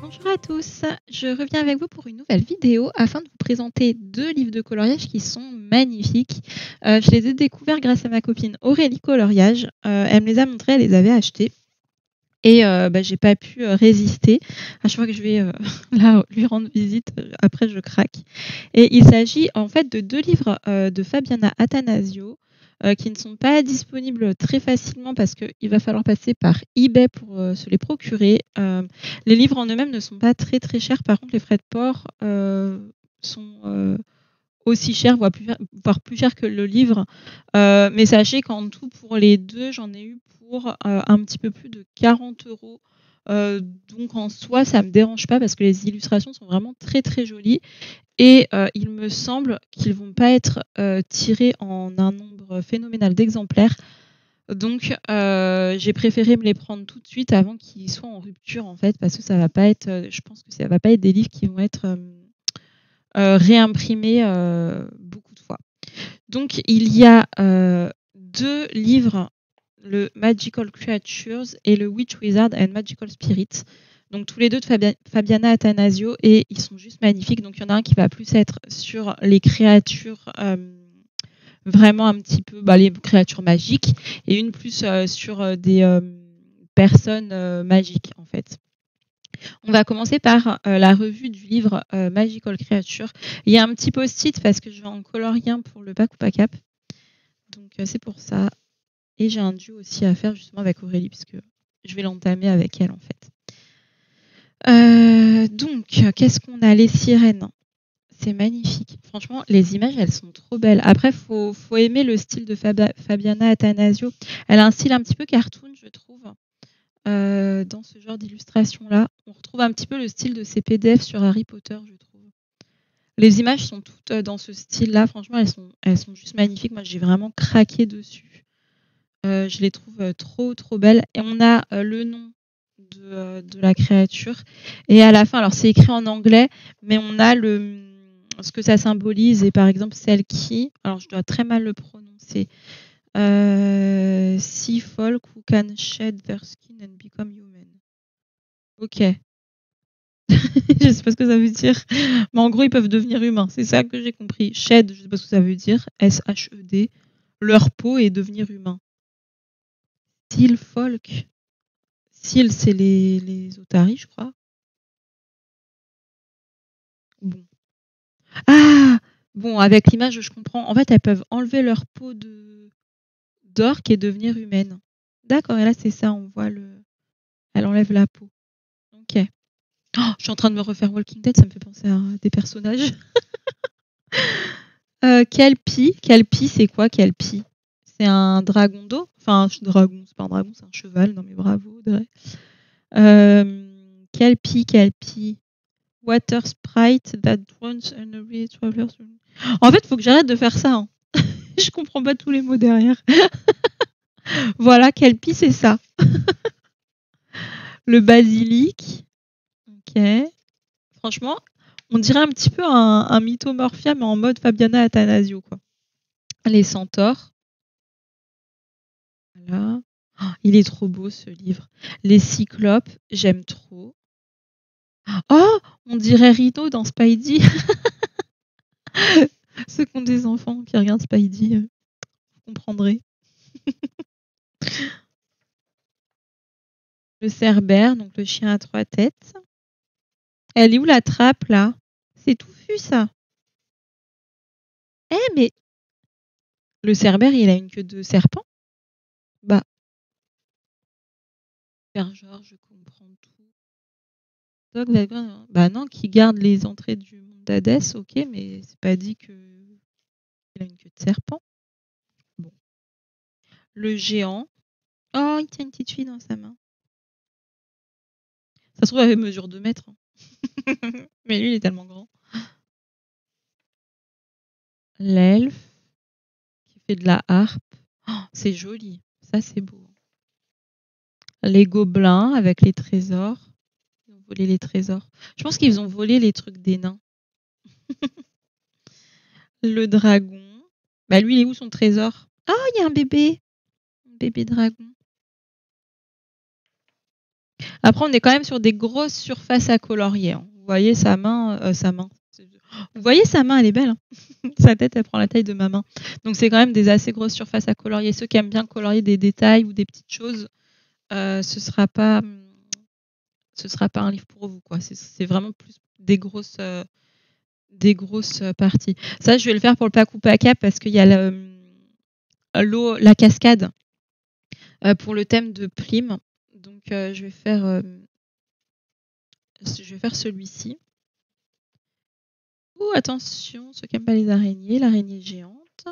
Bonjour à tous, je reviens avec vous pour une nouvelle vidéo afin de vous présenter 2 livres de coloriage qui sont magnifiques. Je les ai découverts grâce à ma copine Aurélie Coloriage. Elle me les a montrés, elle les avait achetés et j'ai pas pu, résister. À chaque fois que je vais, là, lui rendre visite, après je craque et il s'agit en fait de 2 livres, de Fabiana Attanasio, qui ne sont pas disponibles très facilement parce qu'il va falloir passer par eBay pour, se les procurer. Les livres en eux-mêmes ne sont pas très, très chers. Par contre, les frais de port, sont, aussi chers, voire plus chers que le livre. Mais sachez qu'en tout, pour les 2, j'en ai eu pour, un petit peu plus de 40 €. Donc en soi, ça me dérange pas parce que les illustrations sont vraiment très, très jolies et il me semble qu'ils vont pas être, tirés en un nombre phénoménal d'exemplaires. Donc j'ai préféré me les prendre tout de suite avant qu'ils soient en rupture, en fait, parce que ça va pas être, je pense que ça va pas être des livres qui vont être, réimprimés, beaucoup de fois. Donc il y a, 2 livres, le Magical Creatures et le Witch, Wizard and Magical Spirits. Donc tous les 2 de Fabiana Attanasio et ils sont juste magnifiques. Donc il y en a un qui va plus être sur les créatures, vraiment un petit peu, les créatures magiques et une plus, sur, des, personnes, magiques, en fait. On va commencer par, la revue du livre, Magical Creatures. Il y a un petit post-it parce que je vais en colorien pour le pack ou pas cap. Donc c'est pour ça et j'ai un duo aussi à faire justement avec Aurélie puisque je vais l'entamer avec elle, en fait. Donc qu'est-ce qu'on a? Les sirènes. C'est magnifique. Franchement, les images, elles sont trop belles. Après, faut aimer le style de Fabiana Attanasio. Elle a un style un petit peu cartoon, je trouve, dans ce genre d'illustration-là. On retrouve un petit peu le style de ces PDF sur Harry Potter, je trouve. Les images sont toutes dans ce style-là. Franchement, elles sont juste magnifiques. Moi, j'ai vraiment craqué dessus. Je les trouve trop, trop belles. Et on a le nom de la créature. Et à la fin, alors c'est écrit en anglais, mais on a ce que ça symbolise. Et par exemple, celle qui, alors je dois très mal le prononcer, Sea folk who can shed their skin and become human. Ok. Je sais pas ce que ça veut dire. Mais en gros, ils peuvent devenir humains. C'est ça que j'ai compris. Shed, je sais pas ce que ça veut dire. S-H-E-D. Leur peau et devenir humain. Seal folk. Seal, c'est les otaries, je crois. Bon. Ah! Bon, avec l'image, je comprends. En fait, elles peuvent enlever leur peau d'orque et devenir humaines. D'accord, et là, c'est ça, on voit elle enlève la peau. Ok. Oh, je suis en train de me refaire Walking Dead, ça me fait penser à des personnages. Kelpie. Kelpie, c'est quoi, Kelpie? C'est un dragon d'eau? Enfin, dragon, c'est pas un dragon, c'est un cheval. Non, mais bravo, Audrey. Kelpie. Water sprite that runs under travelers. En fait, il faut que j'arrête de faire ça. Hein. Je comprends pas tous les mots derrière. Voilà, Kelpie, c'est ça. Le basilic. Ok. Franchement, on dirait un petit peu un Mythomorphia, mais en mode Fabiana Attanasio, quoi. Les centaures. Voilà. Oh, il est trop beau, ce livre. Les cyclopes, j'aime trop. Oh, on dirait Rhino dans Spidey. Ceux qui ont des enfants qui regardent Spidey, vous comprendrez. Le cerbère, donc le chien à 3 têtes. Elle est où la trappe, là? C'est touffu, ça. Mais le cerbère, il a une queue de serpent? Bah, faire genre, je comprends tout. Bah non, qui garde les entrées du monde d'Hadès, ok, mais c'est pas dit qu'il a une queue de serpent. Bon. Le géant. Oh, il tient une petite fille dans sa main. Ça se trouve, elle mesure 2 mètres. Hein. Mais lui, il est tellement grand. L'elfe qui fait de la harpe. Oh, c'est joli. Ça, c'est beau. Les gobelins avec les trésors. Ils ont volé les trésors. Je pense qu'ils ont volé les trucs des nains. Le dragon. Bah, lui, il est où son trésor? Oh, il y a un bébé. Un bébé dragon. Après, on est quand même sur des grosses surfaces à colorier. Hein. Vous voyez sa main. Vous voyez sa main, elle est belle. Hein. Sa tête, elle prend la taille de ma main. Donc, c'est quand même des assez grosses surfaces à colorier. Ceux qui aiment bien colorier des détails ou des petites choses, ce sera pas un livre pour vous, quoi. C'est vraiment plus des grosses parties. Ça, je vais le faire pour le Pacu Paca parce qu'il y a l'eau, la cascade pour le thème de Plim. Donc, je vais faire celui-ci. Ouh, attention, ceux qui n'aiment pas les araignées, l'araignée géante.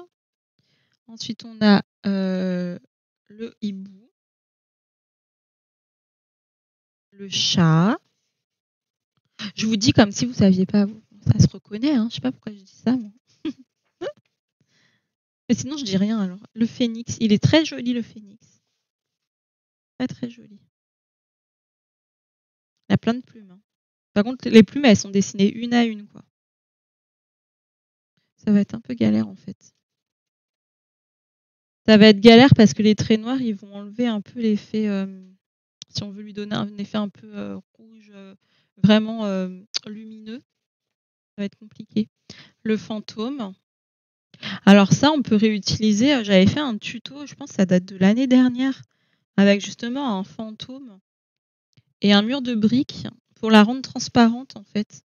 Ensuite, on a le hibou, le chat. Je vous dis comme si vous saviez pas, vous. Ça se reconnaît, hein. Je sais pas pourquoi je dis ça, moi. Mais sinon, je dis rien alors. Le phénix, il est très joli, le phénix. Très très joli. Il a plein de plumes. Hein. Par contre, les plumes, elles sont dessinées une à une, quoi. Ça va être un peu galère en fait. Ça va être galère parce que les traits noirs, ils vont enlever un peu l'effet. Si on veut lui donner un effet un peu rouge, vraiment lumineux, ça va être compliqué. Le fantôme. Alors ça, on peut réutiliser. J'avais fait un tuto, je pense que ça date de l'année dernière, avec justement un fantôme et un mur de briques pour la rendre transparente en fait.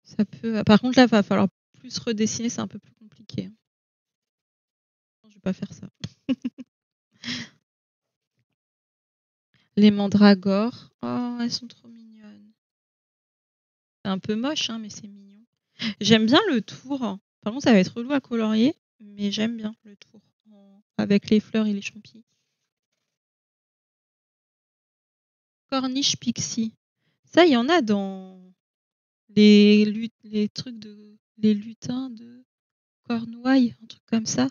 Ça peut. Par contre là, il va falloir plus redessiner, c'est un peu plus compliqué. Non, je vais pas faire ça. Les mandragores. Oh, elles sont trop mignonnes. C'est un peu moche, hein, mais c'est mignon. J'aime bien le tour. Par contre, ça va être relou à colorier, mais j'aime bien le tour. Avec les fleurs et les champis. Corniche pixie. Ça, il y en a dans les trucs les lutins de Cornouailles, un truc comme ça.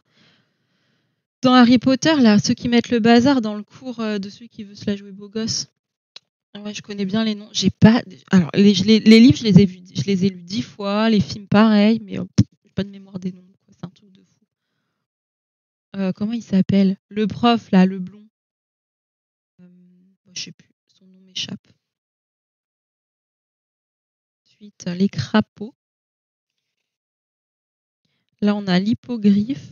Dans Harry Potter, là, ceux qui mettent le bazar dans le cours de celui qui veut se la jouer beau gosse. Ouais, je connais bien les noms. J'ai pas. Alors, les livres, je les ai lus 10 fois. Les films, pareil, mais j'ai pas de mémoire des noms. C'est un truc de fou. Comment il s'appelle? Le prof, là, le blond. Je sais plus. Son nom m'échappe. Ensuite, les crapauds. Là, on a l'hippogriffe.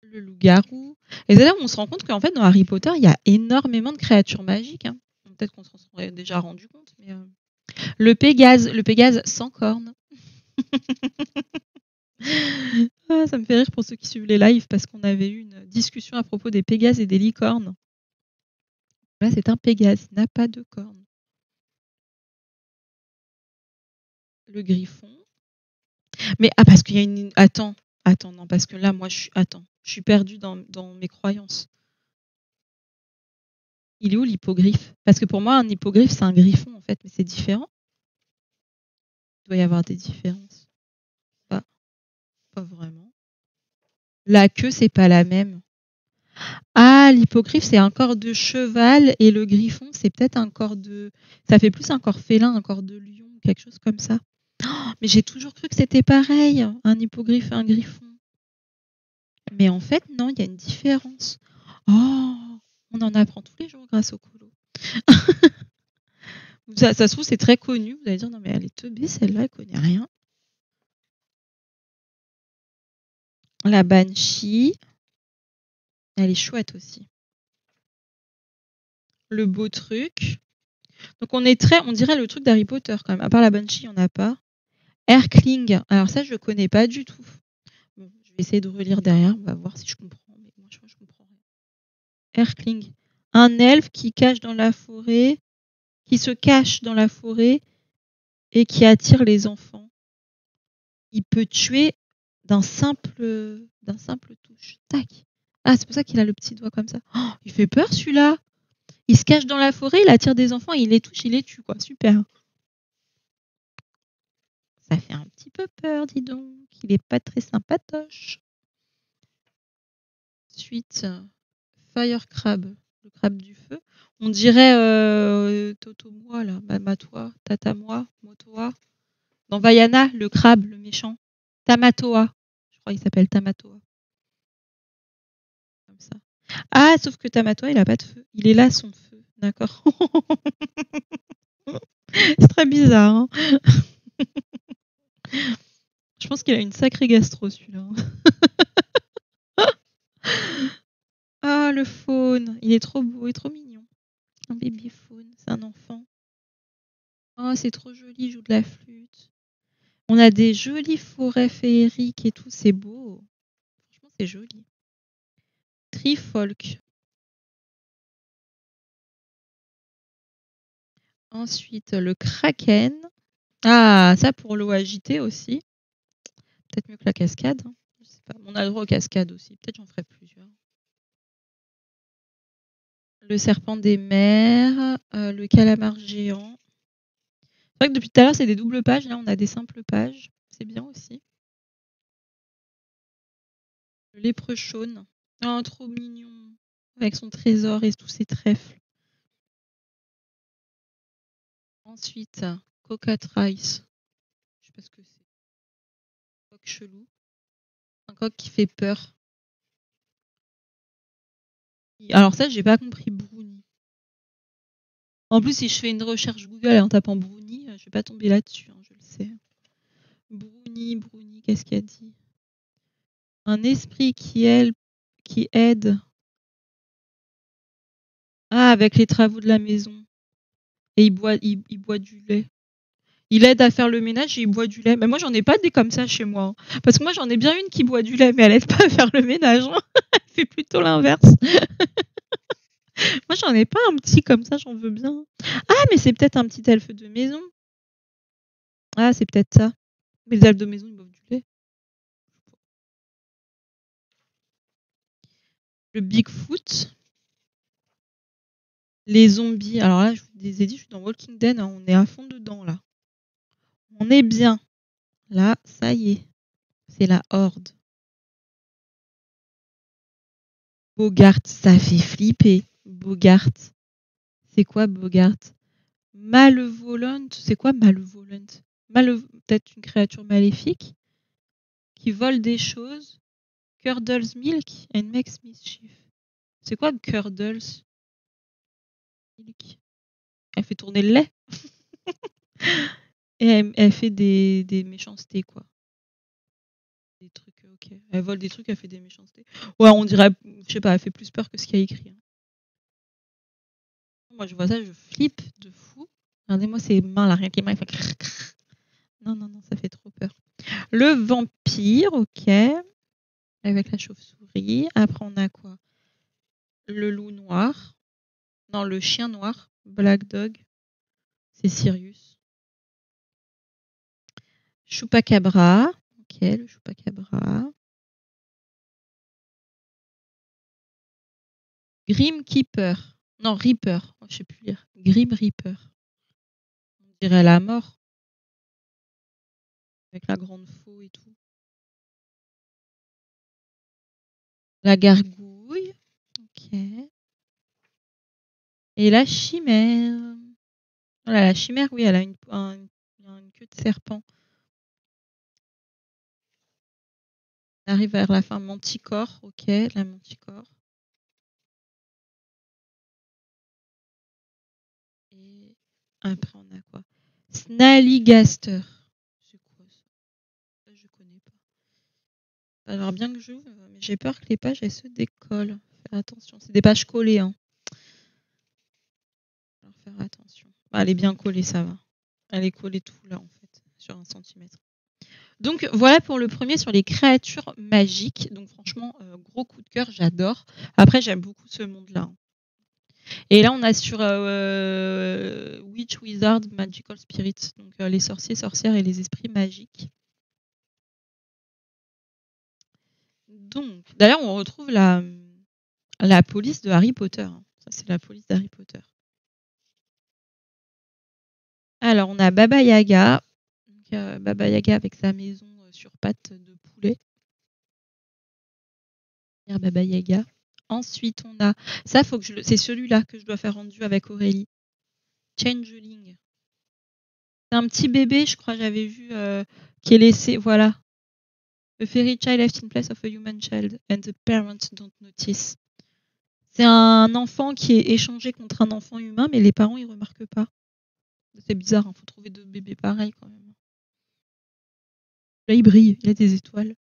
Le loup-garou. Et c'est là où on se rend compte qu'en fait, dans Harry Potter, il y a énormément de créatures magiques. Hein. Peut-être qu'on s'en serait déjà rendu compte, mais le Pégase sans cornes. Ah, ça me fait rire pour ceux qui suivent les lives parce qu'on avait eu une discussion à propos des Pégases et des licornes. Là, c'est un Pégase, il n'a pas de cornes. Le griffon. Mais parce qu'il y a une. Attends, non, parce que là, moi, je suis perdue dans mes croyances. Il est où l'hippogriffe? Parce que pour moi, un hippogriffe, c'est un griffon, en fait, mais c'est différent. Il doit y avoir des différences. Pas vraiment. La queue, c'est pas la même. Ah, l'hippogriffe, c'est un corps de cheval et le griffon, c'est peut-être un corps de. Ça fait plus un corps félin, un corps de lion, quelque chose comme ça. Oh, mais j'ai toujours cru que c'était pareil, un hippogriffe et un griffon. Mais en fait, non, il y a une différence. Oh, on en apprend tous les jours grâce au colo. Ça se trouve, c'est très connu. Vous allez dire, non, mais elle est teubée, celle-là, elle connaît rien. La banshee, elle est chouette aussi. Le beau truc. Donc on dirait le truc d'Harry Potter quand même. À part la banshee, il n'y en a pas. Erkling, alors ça, je ne connais pas du tout. Bon, je vais essayer de relire derrière, on va voir si je comprends. Mais moi, je comprends rien. Erkling, un elfe qui se cache dans la forêt et qui attire les enfants. Il peut tuer d'un simple touche. Tac. Ah, c'est pour ça qu'il a le petit doigt comme ça. Oh, il fait peur celui-là. Il se cache dans la forêt, il attire des enfants, il les touche, il les tue, quoi. Super. Ça fait un petit peu peur, dis donc. Il est pas très sympatoche. Ensuite, Fire Crab, le crabe du feu. On dirait Totomoa, là, Mamatoa, Tatamoa, Motoa. Dans Vaiana, le crabe, le méchant. Tamatoa. Je crois qu'il s'appelle Tamatoa. Comme ça. Ah, sauf que Tamatoa, il a pas de feu. Il est là, son feu. D'accord. C'est très bizarre. Hein. Je pense qu'il a une sacrée gastro, celui-là. Ah, le faune. Il est trop beau et trop mignon. Un bébé faune, c'est un enfant. Oh, c'est trop joli, il joue de la flûte. On a des jolies forêts féeriques et tout, c'est beau. Franchement, c'est joli. Trifolk. Ensuite, le kraken. Ah, ça pour l'eau agitée aussi. Peut-être mieux que la cascade. Hein. Je sais pas. On a le droit aux cascades aussi. Peut-être j'en ferai plusieurs. Le serpent des mers. Le calamar géant. C'est vrai que depuis tout à l'heure, c'est des doubles pages. Là, on a des simples pages. C'est bien aussi. Le lépreux chaume. Oh, trop mignon. Avec son trésor et tous ses trèfles. Ensuite, Cocatrice. Je sais pas ce que c'est. Coq chelou. Un coq qui fait peur. Alors ça, j'ai pas compris. Brownie. En plus, si je fais une recherche Google en tapant Brownie, je vais pas tomber là-dessus, hein, je le sais. Brownie, qu'est-ce qu'il a dit? Un esprit qui aide. Ah, avec les travaux de la maison. Et il boit du lait. Il aide à faire le ménage et il boit du lait. Mais moi, j'en ai pas des comme ça chez moi. Hein. Parce que moi, j'en ai bien une qui boit du lait, mais elle aide pas à faire le ménage. Hein. Elle fait plutôt l'inverse. Moi, j'en ai pas un petit comme ça, j'en veux bien. Ah, mais c'est peut-être un petit elfe de maison. Ah, c'est peut-être ça. Mais les elfes de maison, ils boivent du lait. Le Bigfoot. Les zombies. Alors là, je vous les ai dit, je suis dans Walking Dead. Hein, on est à fond dedans, là. On est bien. Là, ça y est. C'est la horde. Bogart, ça fait flipper. Bogart. C'est quoi Bogart? Malevolent. C'est quoi Malevolent? Peut-être une créature maléfique qui vole des choses. Curdles milk and makes mischief. C'est quoi Curdles milk? Elle fait tourner le lait. Et elle fait des méchancetés, quoi. Des trucs, ok. Elle vole des trucs, elle fait des méchancetés. Ouais, on dirait, je sais pas, elle fait plus peur que ce qu'il y a écrit. Hein. Moi, je vois ça, je flippe de fou. Regardez-moi ces mains là, rien que les mains, il fait crrr, crrr. Non, non, non, ça fait trop peur. Le vampire, ok. Avec la chauve-souris. Après, on a quoi? Le loup noir. Non, le chien noir. Black Dog. C'est Sirius. Chupacabra. Ok, le Chupacabra. Grim Keeper. Non, Reaper. Oh, je sais plus lire. Grim Reaper. On dirait la mort. Avec la grande faux et tout. La gargouille. Ok. Et la chimère. Voilà, la chimère, oui, elle a une queue de serpent. On arrive vers la fin. Manticore. Ok, la manticore. Et après, on a quoi? Snallygaster. C'est quoi ça? Ça, je connais pas. Alors, bien que j'ouvre, mais j'ai peur que les pages, elles se décollent. Faire attention. C'est des pages collées, hein. Alors, faire attention. Bah, elle est bien collée, ça va. Elle est collée tout là, en fait, sur 1 centimètre. Donc, voilà pour le premier sur les créatures magiques. Donc, franchement, gros coup de cœur, j'adore. Après, j'aime beaucoup ce monde-là. Hein. Et là, on a sur Witch, Wizard, Magical Spirits. Donc, les sorciers, sorcières et les esprits magiques. Donc, d'ailleurs, on retrouve la police de Harry Potter. Hein. Ça, c'est la police d'Harry Potter. Alors, on a Baba Yaga. Donc, Baba Yaga avec sa maison sur pattes de poulet. Baba Yaga. Ensuite, on a... Ça, faut que c'est celui-là que je dois faire rendu avec Aurélie. Changeling. C'est un petit bébé, je crois, j'avais vu, qui est laissé... Voilà. A fairy child left in place of a human child and the parents don't notice. C'est un enfant qui est échangé contre un enfant humain, mais les parents, ils remarquent pas. C'est bizarre, hein, faut trouver 2 bébés pareils quand même. Là, il brille, il a des étoiles.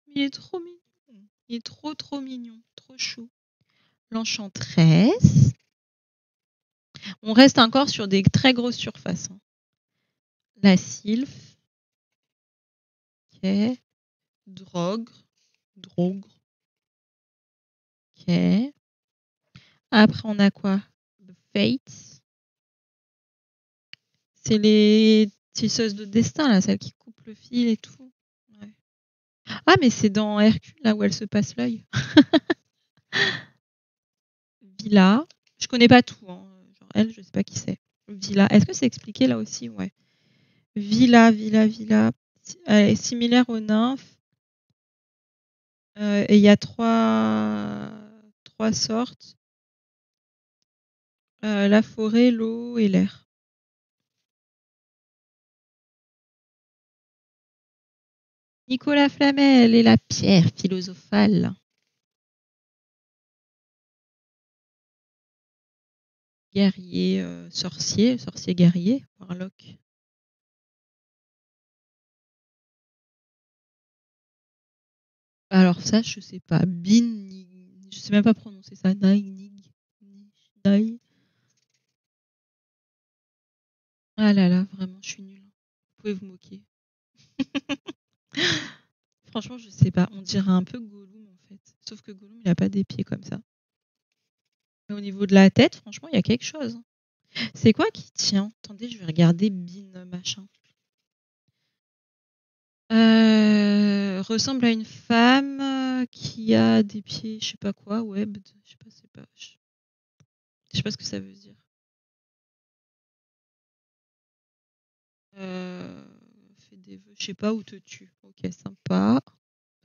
Il est trop mignon. Il est trop mignon, trop chou. L'enchanteresse. On reste encore sur des très grosses surfaces, hein. La sylphe. Ok. Drogre. Drogre. Ok. Après, on a quoi? The Fates. C'est les tisseuses de destin, là, celles qui coupent le fil et tout. Ouais. Ah, mais c'est dans Hercule, là où elle se passe l'œil. Villa. Je connais pas tout, hein. Genre, elle, je sais pas qui c'est. Villa. Est-ce que c'est expliqué là aussi? Ouais. Villa. Elle est similaire aux nymphes. Et il y a trois sortes. La forêt, l'eau et l'air. Nicolas Flamel et la pierre philosophale. Guerrier, sorcier guerrier, Warlock. Alors ça, je sais pas. Je sais même pas prononcer ça. Nai. Ah là là, vraiment, je suis nulle. Vous pouvez vous moquer. Franchement, je sais pas. On dirait un peu Gollum en fait. Sauf que Gollum, il a pas des pieds comme ça. Mais au niveau de la tête, franchement, il y a quelque chose, hein. C'est quoi qui tient? Attendez, je vais regarder Bin machin. Ressemble à une femme qui a des pieds, je sais pas quoi, webbed. Je sais pas, je sais pas ce que ça veut dire. Fais des vœux, je sais pas, ou te tue. Ok, sympa. De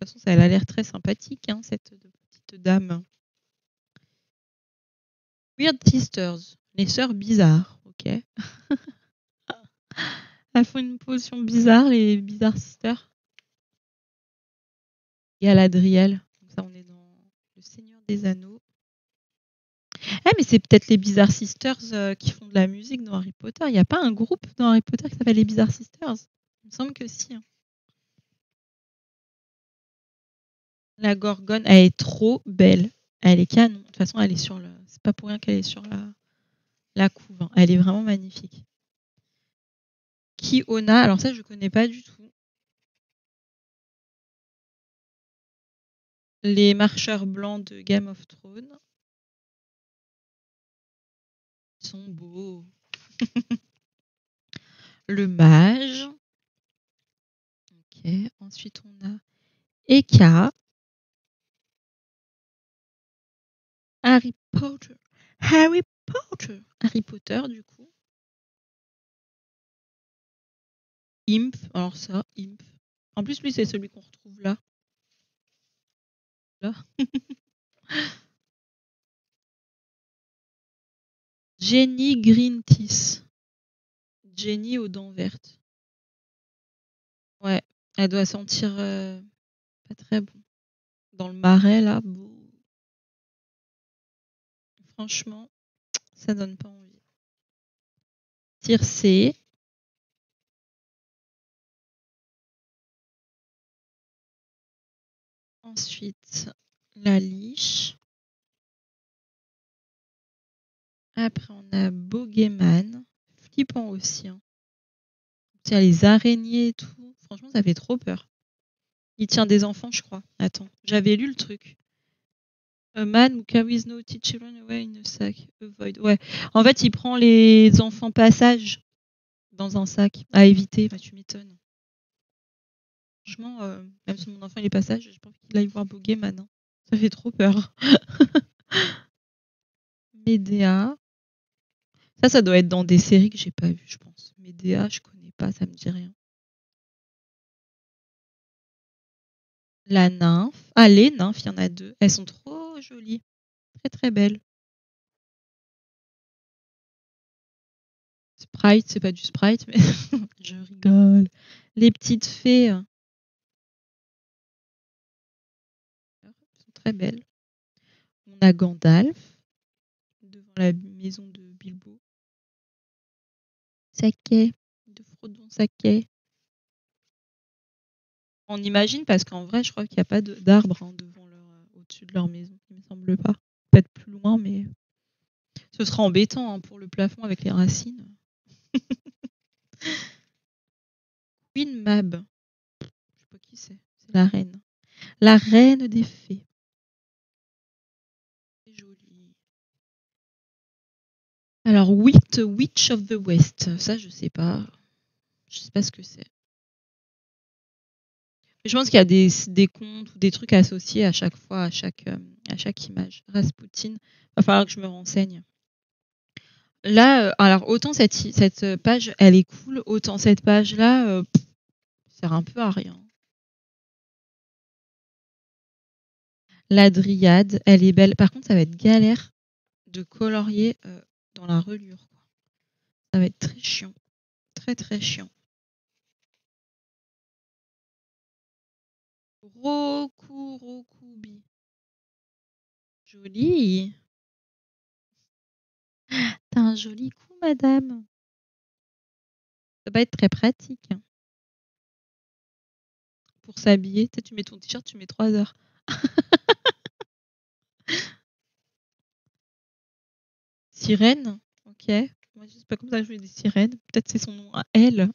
toute façon, elle a l'air très sympathique, hein, cette petite dame. Weird Sisters, les sœurs bizarres, ok. Elles font une potion bizarre, les Bizarre Sisters. Galadriel, donc ça on est dans le Seigneur des Anneaux. Eh mais c'est peut-être les Bizarre Sisters qui font de la musique dans Harry Potter. Il n'y a pas un groupe dans Harry Potter qui s'appelle les Bizarre Sisters? Il me semble que si, hein. La Gorgone, elle est trop belle. Elle est canon. De toute façon, elle est sur le. C'est pas pour rien qu'elle est sur la couve, hein. Elle est vraiment magnifique. Kiona, alors ça je connais pas du tout. Les marcheurs blancs de Game of Thrones. Ils sont beaux. Le mage. Ok. Ensuite on a Eka. Harry Potter. Harry Potter du coup. Imp. Alors ça, Imp. En plus lui c'est celui qu'on retrouve là. Là. Jenny Greenteeth. Jenny aux dents vertes. Ouais, elle doit sentir pas très bon. Dans le marais, là, franchement, ça donne pas envie. Circé. Ensuite, la liche. Après, on a Bogeyman. Flippant aussi, hein. Tiens, les araignées et tout. Franchement, ça fait trop peur. Il tient des enfants, je crois. Attends, j'avais lu le truc. A man who carries no children away in a sack. Avoid. Ouais. En fait, il prend les enfants passage dans un sac à éviter. Bah, tu m'étonnes. Franchement, même si mon enfant il est passage, j'ai pas envie qu'il aille voir Bogeyman, hein. Ça fait trop peur. Médéa. Ça doit être dans des séries que j'ai pas vues, je pense. Médéa, je connais pas, ça me dit rien. La nymphe. Ah, les nymphes, il y en a 2. Elles sont trop jolies. Très très belles. Sprite, c'est pas du Sprite, mais je rigole. Les petites fées. Elles sont très belles. On a Gandalf devant la maison de Bilbo. Saquet de Frodon Saquet. On imagine parce qu'en vrai, je crois qu'il n'y a pas d'arbre au-dessus de leur maison. Il me semble pas. Peut-être plus loin, mais ce sera embêtant pour le plafond avec les racines. Queen Mab. Je sais pas qui c'est. C'est la reine. La reine des fées. C'est joli. Alors, Witch of the West. Ça, je sais pas. Je sais pas ce que c'est. Mais je pense qu'il y a des contes ou des trucs associés à chaque fois, à chaque image. Rasputin. Va falloir que je me renseigne. Là, alors autant cette page, elle est cool, autant cette page-là, sert un peu à rien. La Dryade, elle est belle. Par contre, ça va être galère de colorier dans la reliure, quoi. Ça va être très chiant. Très, très chiant. Rokubi. Joli. T'as un joli coup, madame. Ça va être très pratique. Pour s'habiller, tu mets ton t-shirt, tu mets 3 heures. Sirène, ok. Moi, je sais pas comme ça que je voulais des sirènes. Peut-être c'est son nom à elle.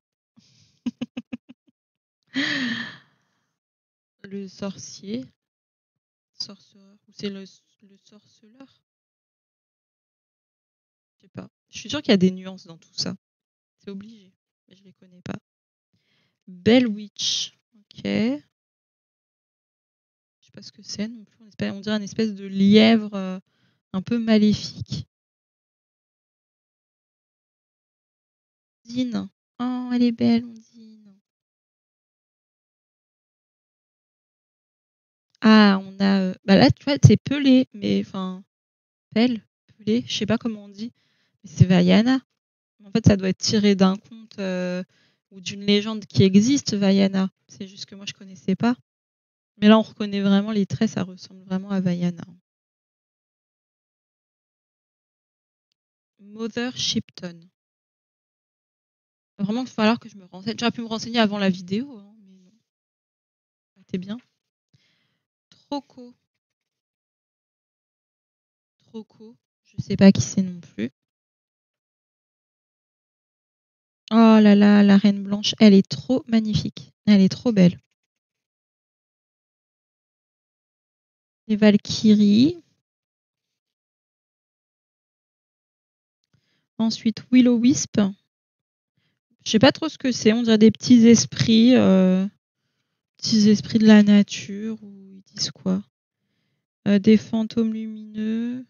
Le sorcier. Sorcereur. Ou c'est le sorceleur? Je sais pas. Je suis sûre qu'il y a des nuances dans tout ça. C'est obligé. Mais je les connais pas. Bell Witch. Ok. Je sais pas ce que c'est non plus. On dirait une espèce de lièvre un peu maléfique. Ondine. Oh, elle est belle, Ondine. Ah, on a... bah là, tu vois, c'est pelé. Mais enfin... Pelé, je sais pas comment on dit. Mais c'est Vaiana. En fait, ça doit être tiré d'un conte ou d'une légende qui existe, Vaiana. C'est juste que moi, je connaissais pas. Mais là, on reconnaît vraiment les traits, ça ressemble vraiment à Vaiana. Mother Shipton. Vraiment, il va falloir que je me renseigne. J'aurais pu me renseigner avant la vidéo, hein, mais non. C'était bien. Troco. Troco. Je sais pas qui c'est non plus. Oh là là, la Reine Blanche, elle est trop magnifique. Elle est trop belle. Les Valkyries. Ensuite, Will-O-Wisp. Je sais pas trop ce que c'est. On dirait des petits esprits de la nature, ou ils disent quoi? Des fantômes lumineux.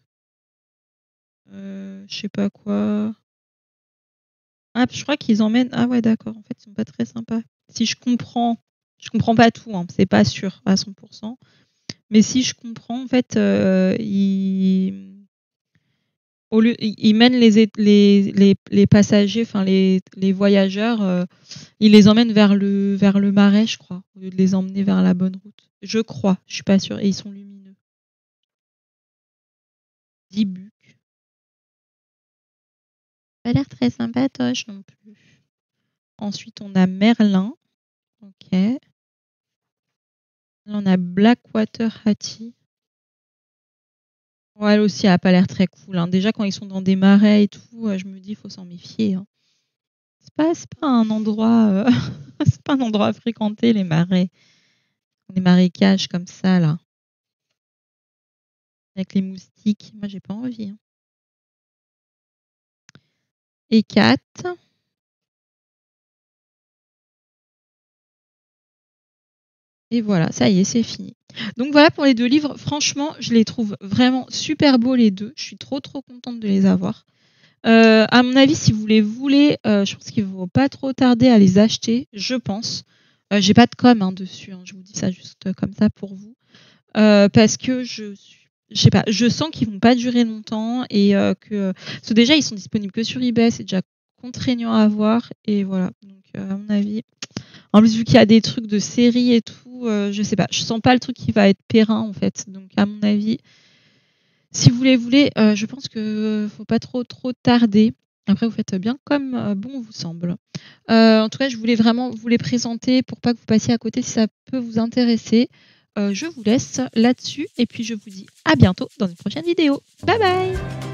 Je sais pas quoi. Ah, je crois qu'ils emmènent. Ah ouais, d'accord. En fait, ils sont pas très sympas. Si je comprends pas tout, hein, c'est pas sûr à 100%. Mais si je comprends, en fait, ils mènent les passagers, enfin les voyageurs, ils les emmènent vers le marais, je crois, au lieu de les emmener vers la bonne route. Je crois, je suis pas sûre. Et ils sont lumineux. Dibuc. Pas l'air très sympatoche non plus. Ensuite, on a Merlin. Ok. Là, on a Blackwater Hattie. Ouais, elle aussi, elle a pas l'air très cool, hein. Déjà, quand ils sont dans des marais et tout, je me dis, il faut s'en méfier, hein. C'est pas un endroit, c'est pas un endroit à fréquenter, les marais. Les marécages comme ça, là. Avec les moustiques. Moi, j'ai pas envie, hein. Et 4. Et voilà, ça y est, c'est fini. Donc voilà pour les 2 livres. Franchement, je les trouve vraiment super beaux, les 2. Je suis trop contente de les avoir. À mon avis, si vous les voulez, je pense qu'il ne faut pas trop tarder à les acheter, je pense. J'ai pas de com dessus, hein, je vous dis ça juste comme ça pour vous. Parce que je sais pas, je sens qu'ils vont pas durer longtemps et que parce que déjà ils sont disponibles que sur eBay, c'est déjà contraignant à avoir et voilà. Donc à mon avis, en plus vu qu'il y a des trucs de série et tout, je sais pas, je sens pas le truc qui va être périn en fait. Donc à mon avis, Si vous les voulez, je pense que faut pas trop tarder. Après, vous faites bien comme, bon vous semble. En tout cas, je voulais vraiment vous les présenter pour pas que vous passiez à côté si ça peut vous intéresser. Je vous laisse là-dessus et puis je vous dis à bientôt dans une prochaine vidéo. Bye bye!